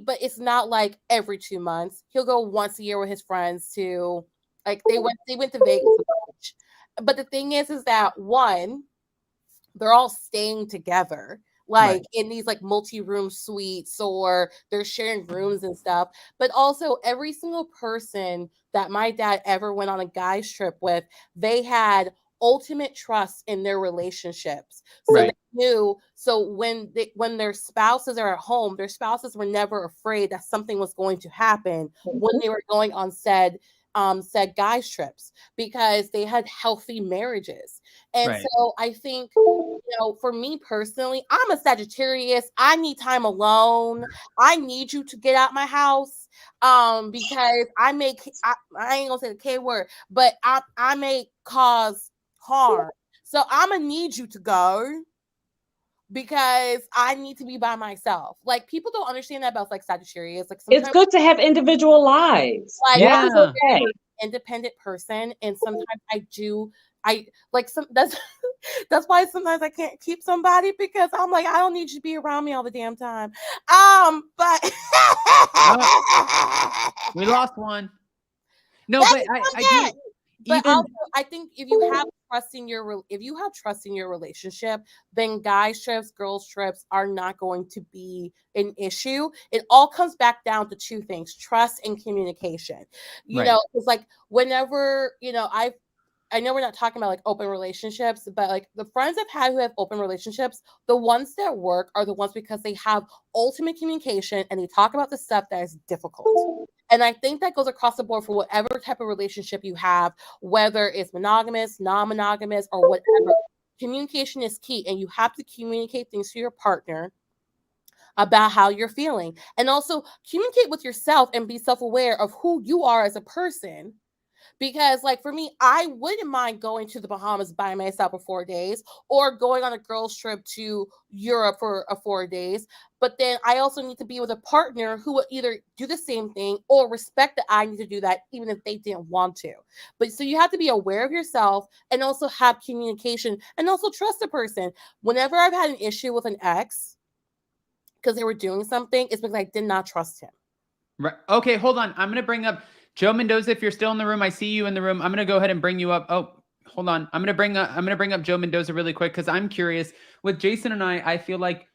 but it's not like every 2 months. He'll go once a year with his friends to, like, they went to Vegas a bunch. But the thing is that one, they're all staying together, like in these like multi-room suites, or they're sharing rooms and stuff. But also every single person that my dad ever went on a guy's trip with, they had ultimate trust in their relationships. So Right. they knew, so when their spouses are at home, their spouses were never afraid that something was going to happen when they were going on said guys trips, because they had healthy marriages. And Right. so I think, for me personally, I'm a Sagittarius. I need time alone. I need you to get out my house. Because I ain't gonna say the K word, but I may cause harm. So I'm gonna need you to go, because I need to be by myself. Like, people don't understand that about like Sagittarius. Like, it's good to have individual lives. like, Yeah. I'm a very independent person, and sometimes that's why sometimes I can't keep somebody, because I'm like, I don't need you to be around me all the damn time. But We lost one. No, but I do. But Even also, I think if you have trust in your relationship, then guys trips, girls trips are not going to be an issue. It all comes back down to two things: trust and communication. It's like, whenever, I know we're not talking about like open relationships, but like the friends I've had who have open relationships, the ones that work are the ones because they have ultimate communication and they talk about the stuff that is difficult. And I think that goes across the board for whatever type of relationship you have, whether it's monogamous, non-monogamous, or whatever. Communication is key, and you have to communicate things to your partner about how you're feeling. And also communicate with yourself and be self-aware of who you are as a person. Because, like, for me, I wouldn't mind going to the Bahamas by myself for 4 days, or going on a girls' trip to Europe for 4 days. But then I also need to be with a partner who would either do the same thing or respect that I need to do that, even if they didn't want to. But so you have to be aware of yourself and also have communication and also trust the person. Whenever I've had an issue with an ex because they were doing something, it's because I did not trust him. Right. Okay, hold on. I'm going to bring up Joe Mendoza. If you're still in the room, I see you in the room. I'm going to go ahead and bring you up. Oh, hold on. I'm going to bring up Joe Mendoza really quick, because I'm curious. With Jason and I feel like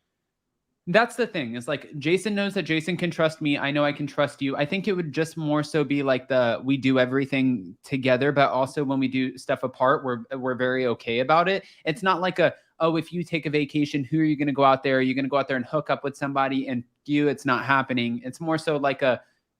that's the thing. It's like, Jason knows that Jason can trust me. I know I can trust you. I think it would just more so be like we do everything together, but also when we do stuff apart, we're very okay about it. It's not like if you take a vacation, who are you going to go out there? Are you going to go out there and hook up with somebody? And it's not happening. It's more so like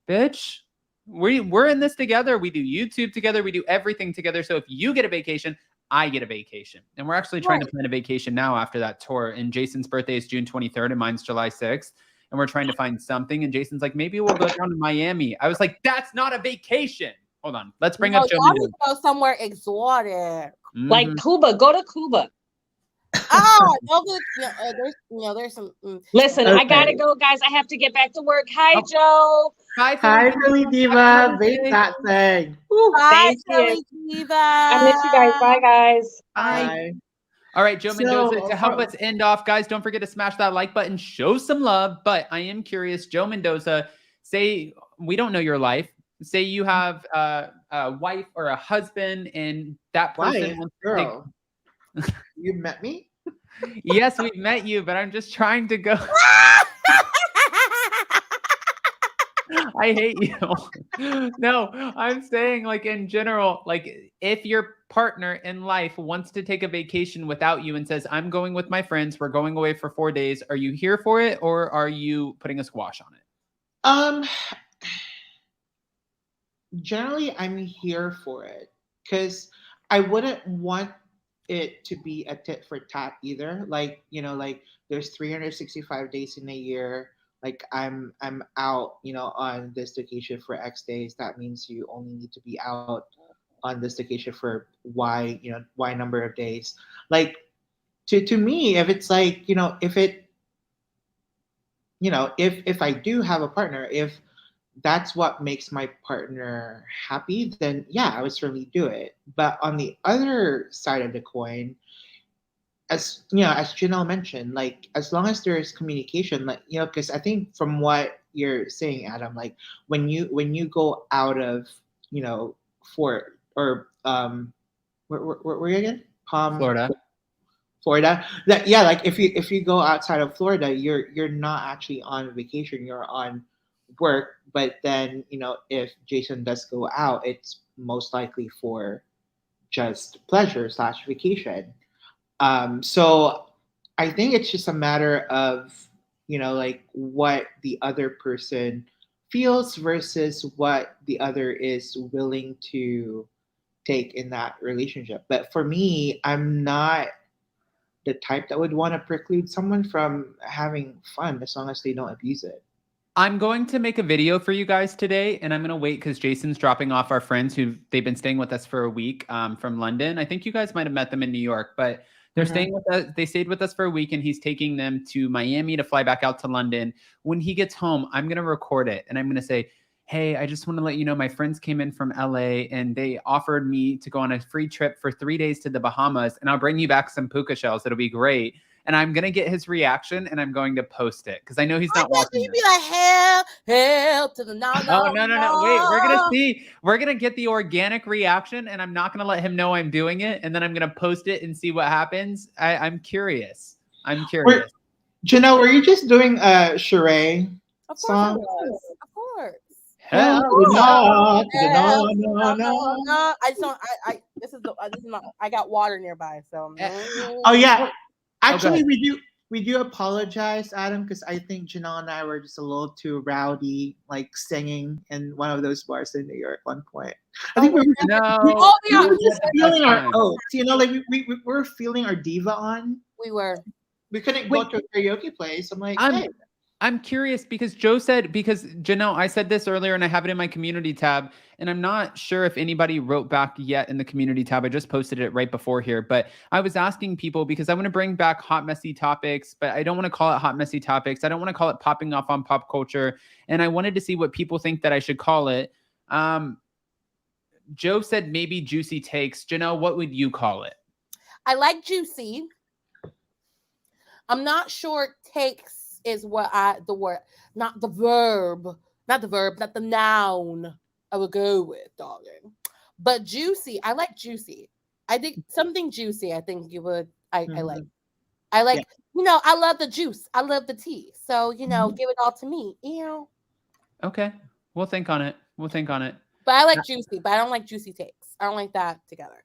bitch, we're in this together. We do YouTube together. We do everything together. So if you get a vacation, I get a vacation. And we're actually trying to plan a vacation now after that tour. And Jason's birthday is June 23rd and mine's July 6th. And we're trying to find something. And Jason's like, maybe we'll go down to Miami. I was like, that's not a vacation. Hold on. Let's bring up Joe. Y'all need to go somewhere exotic. Like Cuba. Go to Cuba. There's some. Listen, I gotta go, guys. I have to get back to work. Hi, Joe. Hi, Philly Diva. Bake that thing. Bye, Philly Diva. I miss you guys. Bye, guys. Bye. All right, Joe Mendoza, to help us end off, guys, don't forget to smash that like button, show some love. But I am curious, Joe Mendoza, say we don't know your life. Say you have a wife or a husband, and that person wants girl. You met me? Yes, we've met you, but I'm just trying to go. I hate you. No, I'm saying, like, in general, like, if your partner in life wants to take a vacation without you and says, I'm going with my friends, we're going away for 4 days, are you here for it, or are you putting a squash on it? Generally, I'm here for it, because I wouldn't want it to be a tit for tat either. Like, there's 365 days in a year. Like, I'm out, on this vacation for X days. That means you only need to be out on this vacation for Y number of days. Like, to me, if it's like, if I do have a partner, if that's what makes my partner happy, then yeah, I would certainly do it. But on the other side of the coin, as Janelle mentioned, like, as long as there is communication, like, because I think from what you're saying, Adam, like, when you go out of, for, or where you again? Florida. That, yeah, like, if you go outside of Florida, you're not actually on vacation, you're on work. But then, if Jason does go out, it's most likely for just pleasure / vacation. So I think it's just a matter of, like what the other person feels versus what the other is willing to take in that relationship. But for me, I'm not the type that would want to preclude someone from having fun as long as they don't abuse it. I'm going to make a video for you guys today, and I'm going to wait because Jason's dropping off our friends who they've been staying with us for a week from London. I think you guys might have met them in New York, but they're staying with us. They stayed with us for a week, and he's taking them to Miami to fly back out to London. When he gets home, I'm going to record it, and I'm going to say, hey, I just want to let you know my friends came in from LA, and they offered me to go on a free trip for 3 days to the Bahamas, and I'll bring you back some puka shells. It'll be great. And I'm going to get his reaction, and I'm going to post it because I know he's not watching. You'd be like, hell to the no. Oh, no. Wait, we're going to see. We're going to get the organic reaction, and I'm not going to let him know I'm doing it. And then I'm going to post it and see what happens. I'm curious. Janelle, were you just doing a HWY song? Of course. Hell no. I just don't. This is not. I got water nearby, so. Oh yeah. Actually, we do apologize, Adam, because I think Janelle and I were just a little too rowdy, like singing in one of those bars in New York one point. I think we were just feeling our oats, like we were feeling our diva on. We were. We couldn't go to a karaoke place. I'm like, hey. I'm curious because Janelle, I said this earlier and I have it in my community tab, and I'm not sure if anybody wrote back yet in the community tab. I just posted it right before here, but I was asking people because I want to bring back hot, messy topics, but I don't want to call it hot, messy topics. I don't want to call it popping off on pop culture. And I wanted to see what people think that I should call it. Joe said maybe juicy takes. Janelle, what would you call it? I like juicy. I'm not sure takes is what not the noun I would go with, darling. But juicy, I like juicy. I think something juicy, I think you would, I like. I like, I love the juice. I love the tea. So, give it all to me. Okay. We'll think on it. But I like juicy, but I don't like juicy takes. I don't like that together.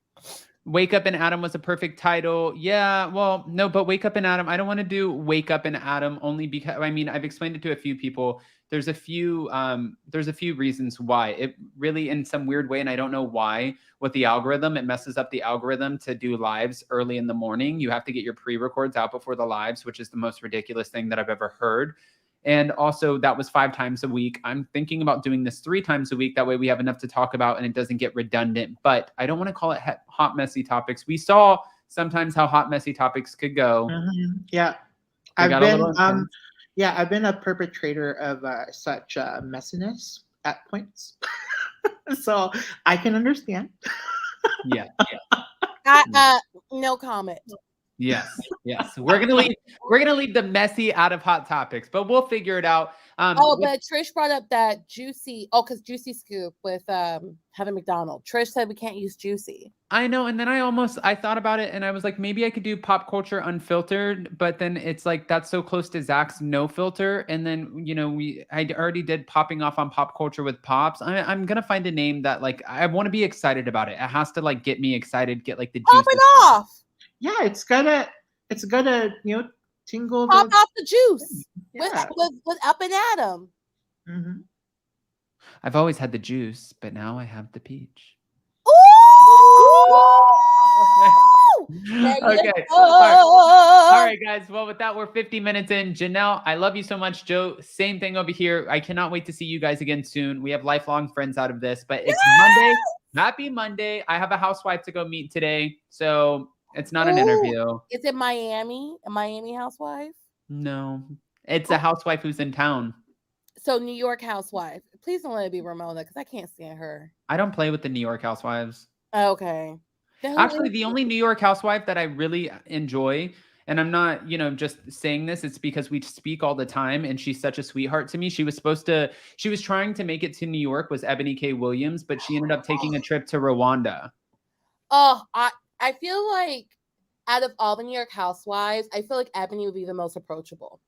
Wake Up in Adam was a perfect title. Yeah, well, no, but Wake Up in Adam, I don't want to do Wake Up in Adam only because, I've explained it to a few people. There's a few reasons why. It really, in some weird way, and I don't know why, with the algorithm, it messes up the algorithm to do lives early in the morning. You have to get your pre-records out before the lives, which is the most ridiculous thing that I've ever heard. And also, that was 5 times a week. I'm thinking about doing this 3 times a week. That way we have enough to talk about and it doesn't get redundant. But I don't want to call it hot, messy topics. We saw sometimes how hot, messy topics could go. Yeah. I've been a perpetrator of such messiness at points. So I can understand. Yeah. No comment. Yes. We're gonna leave the messy out of hot topics, but we'll figure it out. But Trish brought up that juicy. Oh, because Juicy Scoop with Heather McDonald. Trish said we can't use juicy. I know, and then I thought about it, and I was like, maybe I could do pop culture unfiltered, but then it's like that's so close to Zach's no filter, and then I already did popping off on pop culture with pops. I'm gonna find a name that like I want to be excited about it. It has to like get me excited, get like the juice. Pop it off. Yeah, it's gotta tingle. Pop off the juice with Up and Adam. Mm-hmm. I've always had the juice, but now I have the peach. Okay. All right, guys. Well, with that, we're 50 minutes in. Janelle, I love you so much. Joe, same thing over here. I cannot wait to see you guys again soon. We have lifelong friends out of this, but it's Monday. Happy Monday. I have a housewife to go meet today, so it's not an interview. Is it Miami? A Miami housewife? No. It's a housewife who's in town. So New York housewife. Please don't let it be Ramona because I can't stand her. I don't play with the New York housewives. Okay. Actually, the only New York housewife that I really enjoy, and I'm not, just saying this, it's because we speak all the time and she's such a sweetheart to me. She was trying to make it to New York, was Ebony K. Williams, but she ended up taking a trip to Rwanda. Oh, I feel like out of all the New York housewives, I feel like Ebony would be the most approachable.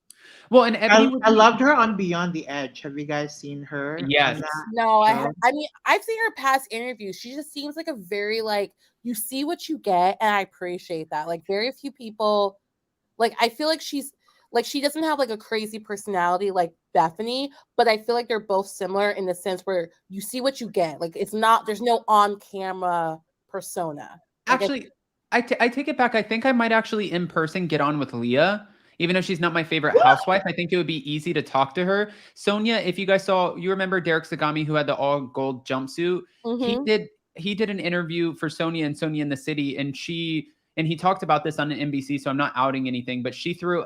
Well, and Ebony I loved her on Beyond the Edge. Have you guys seen her? Yes. No, I mean, I've seen her past interviews. She just seems like a very, like, you see what you get, and I appreciate that. Like, very few people, like, I feel like she's, like, she doesn't have, like, a crazy personality like Bethany, but I feel like they're both similar in the sense where you see what you get. Like, it's not, there's no on-camera persona. Like, actually, I take it back. I think I might actually in person get on with Leah. Even though she's not my favorite housewife, I think it would be easy to talk to her. Sonia, if you guys saw, you remember Derek Sagami, who had the all gold jumpsuit? He did an interview for Sonia and Sonia in the City, and he talked about this on NBC, so I'm not outing anything, but she threw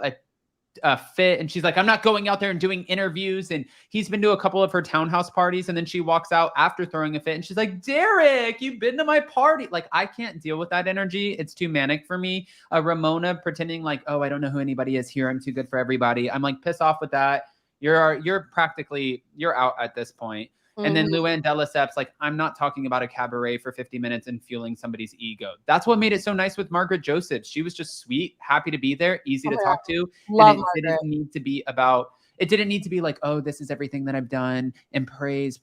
a fit, and she's like, I'm not going out there and doing interviews. And he's been to a couple of her townhouse parties, and then she walks out after throwing a fit, and she's like, Derek, you've been to my party. Like, I can't deal with that energy. It's too manic for me. Ramona pretending like, oh, I don't know who anybody is here, I'm too good for everybody. I'm like, piss off with that. You're practically, you're out at this point. And then Luann de Lesseps, like, I'm not talking about a cabaret for 50 minutes and fueling somebody's ego. That's what made it so nice with Margaret Joseph. She was just sweet, happy to be there, easy to talk to. Love and it didn't need to be about, it didn't need to be like, oh, this is everything that I've done and praise.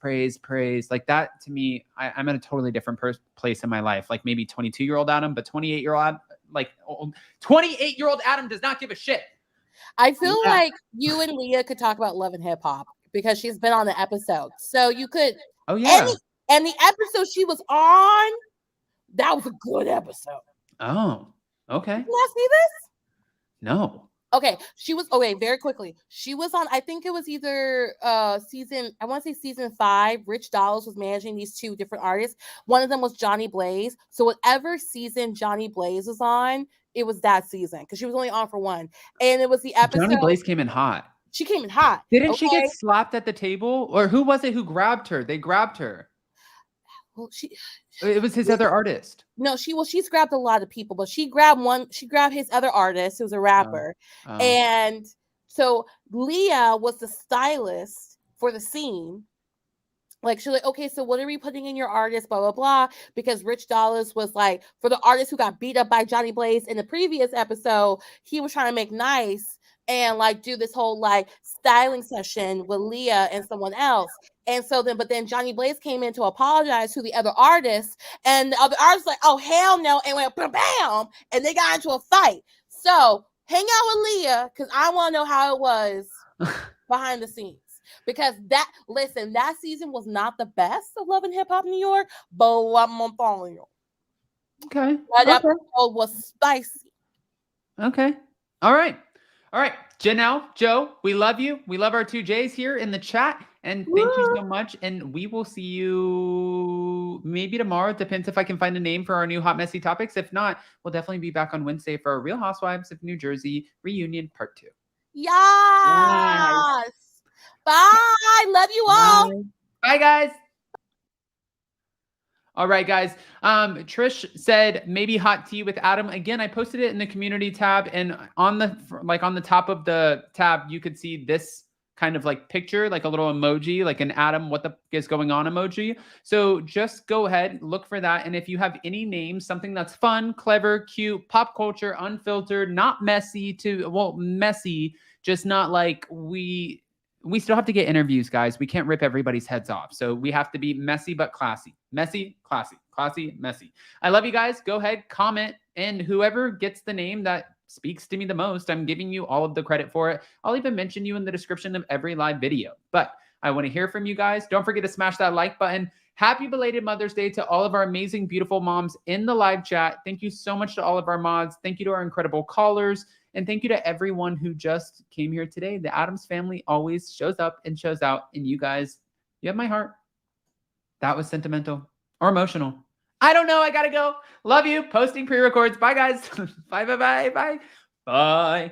Like that to me, I'm in a totally different place in my life. Like maybe 22-year-old Adam, but 28-year-old, like 28-year-old Adam does not give a shit. I feel like you and Leah could talk about Love and Hip Hop because she's been on the episode. So you could. Oh, yeah. And the episode she was on, that was a good episode. Oh, okay. Did you see this? No. Okay. She was, okay, very quickly. She was on, I think it was either season 5. Rich Dollars was managing these two different artists. One of them was Johnny Blaze. So whatever season Johnny Blaze was on, it was that season because she was only on for one. And it was the episode. Johnny Blaze came in hot. She came in hot. Didn't she get slapped at the table? Or who was it who grabbed her? They grabbed her. Well, it was his other artist. No, she's grabbed a lot of people, but she grabbed his other artist who's a rapper. And so Leah was the stylist for the scene. Like, she's like, okay, so what are we putting in your artist, blah, blah, blah. Because Rich Dollars was like, for the artist who got beat up by Johnny Blaze in the previous episode, he was trying to make nice and like do this whole like styling session with Leah and someone else. And so then Johnny Blaze came in to apologize to the other artist, and the other artist was like, oh, hell no, and went bam, and they got into a fight. So hang out with Leah, because I want to know how it was behind the scenes. Because that season was not the best of Love and Hip Hop New York, but I'm telling you. Okay. That episode was spicy. Okay. All right. Janelle, Joe, we love you. We love our two J's here in the chat. And thank you so much. And we will see you maybe tomorrow. It depends if I can find a name for our new Hot Messy Topics. If not, we'll definitely be back on Wednesday for our Real Housewives of New Jersey reunion part 2. Yes. Bye. Love you all. Bye, guys. All right, guys. Trish said maybe hot tea with Adam. Again, I posted it in the community tab, and on the top of the tab, you could see this kind of like picture, like a little emoji, like an Adam, what the is going on emoji. So just go ahead, look for that. And if you have any names, something that's fun, clever, cute, pop culture, unfiltered, not messy messy, just not like we still have to get interviews, guys. We can't rip everybody's heads off. So we have to be messy, but classy. Messy, classy, classy, messy. I love you guys. Go ahead, comment, and whoever gets the name that speaks to me the most, I'm giving you all of the credit for it. I'll even mention you in the description of every live video. But I want to hear from you guys. Don't forget to smash that like button. Happy belated Mother's Day to all of our amazing, beautiful moms in the live chat. Thank you so much to all of our mods. Thank you to our incredible callers. And thank you to everyone who just came here today. The Addams family always shows up and shows out. And you guys, you have my heart. That was sentimental or emotional. I don't know. I got to go. Love you. Posting pre-records. Bye, guys. Bye. Bye.